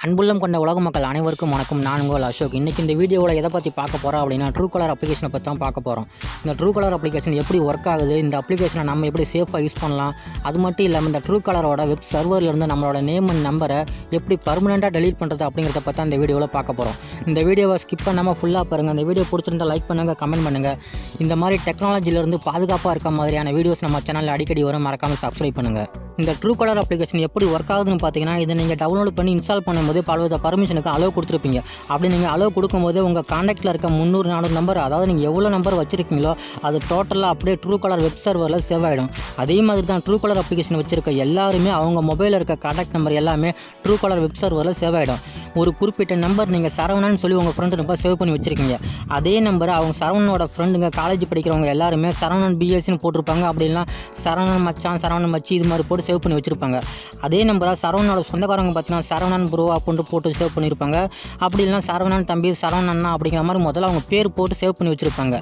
அன்புள்ளம் கொண்ட உலக மக்கள் அனைவருக்கும் வணக்கம். நான் உங்கள் அசோக். இன்றைக்கி இந்த வீடியோவில் எதை பற்றி பார்க்க போகிறோம் அப்படின்னா ட்ரூகாலர் அப்ளிகேஷனை பற்றி தான் பார்க்க போகிறோம். இந்த ட்ரூகாலர் அப்ளிகேஷன் எப்படி ஒர்க் ஆகுது, இந்த அப்ளிகேஷனை நம்ம எப்படி சேஃபாக யூஸ் பண்ணலாம், அது மட்டும் இல்லாமல் இந்த ட்ரூகாலரோட வெப் சர்வர்லேருந்து நம்மளோட நேம் அண்ட் நம்பரை எப்படி பர்மனெண்ட்டாக டெலீட் பண்ணுறது அப்படிங்கிறத பற்றி இந்த வீடியோவில் பார்க்க போகிறோம். இந்த வீடியோவை ஸ்கிப் பண்ணாமல் ஃபுல்லாக பாருங்கள். இந்த வீடியோ பிடிச்சிருந்தா லைக் பண்ணுங்கள், கமெண்ட் பண்ணுங்கள். இந்த மாதிரி டெக்னாலஜிலேருந்து பாதுகாப்பாக இருக்க மாதிரியான வீடியோஸ் நம்ம சேனலில் அடிக்கடி வரும், மறக்காமல் சப்ஸ்கிரைப் பண்ணுங்கள். இந்த ட்ரூகாலர் அப்ளிகேஷன் எப்படி ஒர்க் ஆகுதுன்னு பார்த்தீங்கன்னா, இதை நீங்கள் டவுன்லோட் பண்ணி இன்ஸ்டால் பண்ணும்போது பலவித பர்மிஷனுக்கு அலோவ் கொடுத்துருப்பீங்க. அப்படி நீங்கள் அலோவ் கொடுக்கும்போது உங்கள் கான்டாக்டில் இருக்க 300-400 நம்பர், அதாவது நீங்கள் எவ்வளோ நம்பர் வச்சுருக்கீங்களோ அது டோட்டலாக அப்படியே ட்ரூகாலர் வெப் சர்வரில் சேவ் ஆகிடும். அதே மாதிரி தான் ட்ரூகாலர் அப்ளிகேஷன் வச்சுருக்க எல்லாருமே அவங்க மொபைலில் இருக்க கான்டாக்ட் நம்பர் எல்லாமே ட்ரூகாலர் வெப் சர்வரில் சேவ் ஆகிடும். ஒரு குறிப்பிட்ட நம்பர் நீங்கள் சரவணன்னு சொல்லி உங்கள் ஃப்ரெண்டு நம்பர் சேவ் பண்ணி வச்சுருக்கீங்க. அதே நம்பரை அவங்க சரவணனோட ஃப்ரெண்டுங்க காலேஜ் படிக்கிறவங்க எல்லாருமே சரவணன் பிஎஸ்சின்னு போட்டிருப்பாங்க. அப்படின்னா சரவணன் மச்சான், சரவணன் மச்சி இது மாதிரி போட்டு சேவ் பண்ணி வச்சுருப்பாங்க. அதே நம்பரை சரவணனோட சொந்தக்காரங்க பார்த்தீங்கன்னா சரவணன் ப்ரோ அப்படின்னு போட்டு சேவ் பண்ணியிருப்பாங்க. அப்படி இல்லைனா சரவணன் தம்பி, சரவணன்னா அப்படிங்கிற மாதிரி முதல்ல அவங்க பேர் போட்டு சேவ் பண்ணி வச்சுருப்பாங்க.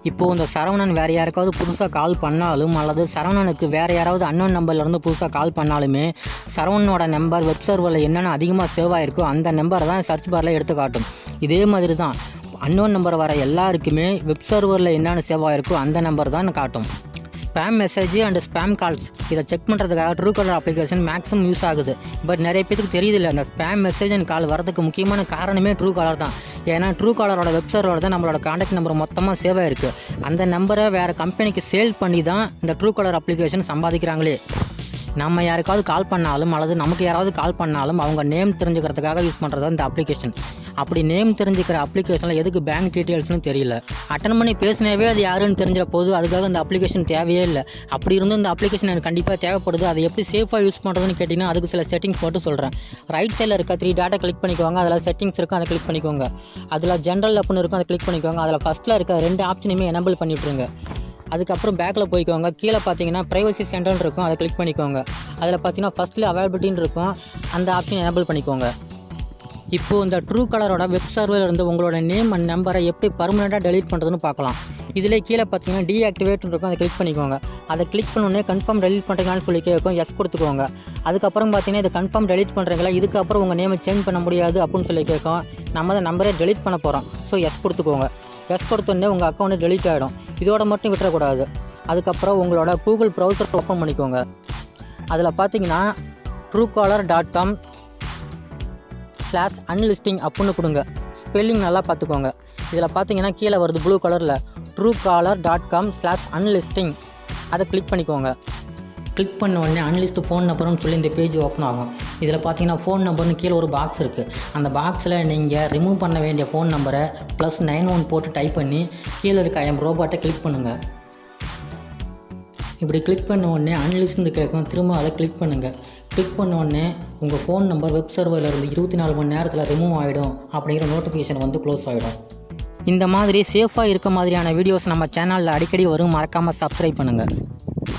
இப்போது இந்த சரவணன் வேறு யாருக்காவது புதுசாக கால் பண்ணாலும், அல்லது சரவணனுக்கு வேறு யாராவது அன்னோன் நம்பர்லேருந்து புதுசாக கால் பண்ணாலுமே சரவணனோட நம்பர் வெப் சர்வரில் என்னென்ன அதிகமாக சேவ் ஆகிருக்கோ அந்த நம்பரை தான் சர்ச் பாரில் எடுத்து காட்டும். இதே மாதிரி தான் அன்னோன் நம்பர் வர எல்லாருக்குமே வெப் சர்வரில் என்னென்ன சேவ் ஆகிருக்கோ அந்த நம்பர் தான் காட்டும். Spam message and spam calls இதை செக் பண்ணுறதுக்காக ட்ரூகாலர் அப்ளிகேஷன் மேக்ஸிமம் யூஸ் ஆகுது. பட் நிறைய பேருக்கு தெரியுதில்லை, அந்த ஸ்பேம் மெசேஜ் அண்ட் கால் வரதுக்கு முக்கியமான காரணமே ட்ரூகாலர் தான். ஏன்னா ட்ரூகாலரோட வெப் சர்வரில் தான் நம்மளோட கான்டாக்ட் நம்பர் மொத்தமாக சேவ் ஆகிருக்கு. அந்த நம்பரை வேறு கம்பெனிக்கு சேல் பண்ணி தான் இந்த ட்ரூகாலர் அப்ளிகேஷன் சம்பாதிக்கிறாங்களே. நம்ம யாருக்காவது கால் பண்ணாலும் அல்லது நமக்கு யாராவது கால் பண்ணாலும் அவங்க நேம் தெரிஞ்சுக்கிறதுக்காக யூஸ் பண்ணுறது இந்த அப்ளிகேஷன். அப்படி நேம் தெரிஞ்சுக்கிற அப்ளிகேஷனில் எதுக்கு பேங்க் டீட்டெயில்ஸ்னு தெரியல. அட்டன் பண்ணி பேசினவே அது யாருன்னு தெரிஞ்ச போது அதுக்காக இந்த அப்ளிகேஷன் தேவையே இல்லை. அப்படி இருந்தும் இந்த அப்ளிகேஷன் எனக்கு கண்டிப்பாக தேவைப்படுது. அதை எப்படி சேஃபாக யூஸ் பண்ணுறதுன்னு கேட்டிங்கன்னா அதுக்கு சில செட்டிங்ஸ் மட்டும் சொல்கிறேன். ரைட் சைடில் இருக்க 3 டாட்டை கிளிக் பண்ணிக்கோங்க. அதில் செட்டிங்ஸ் இருக்கும், அதை கிளிக் பண்ணிக்கோங்க. அதில் ஜென்ரல் அப்படின்னு இருக்கும், அதை கிளிக் பண்ணிக்கோங்க. அதில் ஃபஸ்ட்டில் இருக்க 2 ஆப்ஷனையுமே எனபிள் பண்ணிவிட்ருங்க. அதுக்கப்புறம் பேக்கில் போய்க்கோங்க. கீழே பார்த்தீங்கன்னா ப்ரைவசி சென்டர்னு இருக்கும், அதை கிளிக் பண்ணிக்கோங்க. அதில் பார்த்தீங்கன்னா ஃபஸ்ட்டில் அவைலபிலிட்டின்னு இருக்கும், அந்த ஆப்ஷன் எனபிள் பண்ணிக்கோங்க. இப்போது இந்த ட்ரூகாலரோட வெப் சர்வரில் இருந்து உங்களோட நேம் அண்ட் நம்பரை எப்படி பர்மனெண்ட்டாக டெலீட் பண்ணுறதுன்னு பார்க்கலாம். இதிலே கீழே பார்த்தீங்கன்னா டீஆக்டிவேட்னு இருக்கும், அதை கிளிக் பண்ணிக்கோங்க. அதை கிளிக் பண்ணோடனே கன்ஃபார்ம் டெலீட் பண்ணுறீங்களான்னு சொல்லி கேட்கும், எஸ் கொடுத்துக்கோங்க. அதுக்கப்புறம் பார்த்தீங்கன்னா இது கன்ஃபார்ம் டெலீட் பண்ணுறீங்களா, இதுக்கப்புறம் உங்கள் நேமை சேஞ்ச் பண்ண முடியாது அப்படின்னு சொல்லி கேட்கும். நம்ம அதை நம்பரே டெலீட் பண்ண போகிறோம், ஸோ எஸ் கொடுத்துக்கோங்க. எஸ் கொடுத்தோடனே உங்கள் அக்கௌண்ட்டு டெலீட் ஆகிடும். இதோட மட்டும் விட்டுறக்கூடாது. அதுக்கப்புறம் உங்களோட கூகுள் ப்ரௌசர் ஓப்பன் பண்ணிக்கோங்க. அதில் பார்த்தீங்கன்னா truecaller.com/unlisting அப்படின்னு கொடுங்க. ஸ்பெல்லிங் நல்லா பார்த்துக்கோங்க. இதில் பார்த்தீங்கன்னா கீழே வருது ப்ளூ கலரில் truecaller.com/unlisting, அதை கிளிக் பண்ணிக்கோங்க. கிளிக் பண்ண உடனே அன்லிஸ்ட் ஃபோன் நம்பர்னு சொல்லி இந்த பேஜ் ஓப்பன் ஆகும். இதில் பார்த்தீங்கன்னா ஃபோன் நம்பர்னு கீழே ஒரு பாக்ஸ் இருக்குது. அந்த பாக்ஸில் நீங்கள் ரிமூவ் பண்ண வேண்டிய ஃபோன் நம்பரை +91 போட்டு டைப் பண்ணி கீழே இருக்க ஐஎம் ரோபாட்டை கிளிக் பண்ணுங்கள். இப்படி கிளிக் பண்ண உடனே அன்லிஸ்ட்னு கேட்கும், திரும்ப அதை கிளிக் பண்ணுங்கள். கிளிக் பண்ண உடனே உங்கள் ஃபோன் நம்பர் வெப் சர்வரில் இருந்து 24 மணி நேரத்தில் ரிமூவ் ஆகிடும் அப்படிங்கிற நோட்டிஃபிகேஷன் வந்து க்ளோஸ் ஆகிடும். இந்த மாதிரி சேஃபாக இருக்க மாதிரியான வீடியோஸ் நம்ம சேனலில் அடிக்கடி வரும், மறக்காமல் சப்ஸ்கிரைப் பண்ணுங்கள்.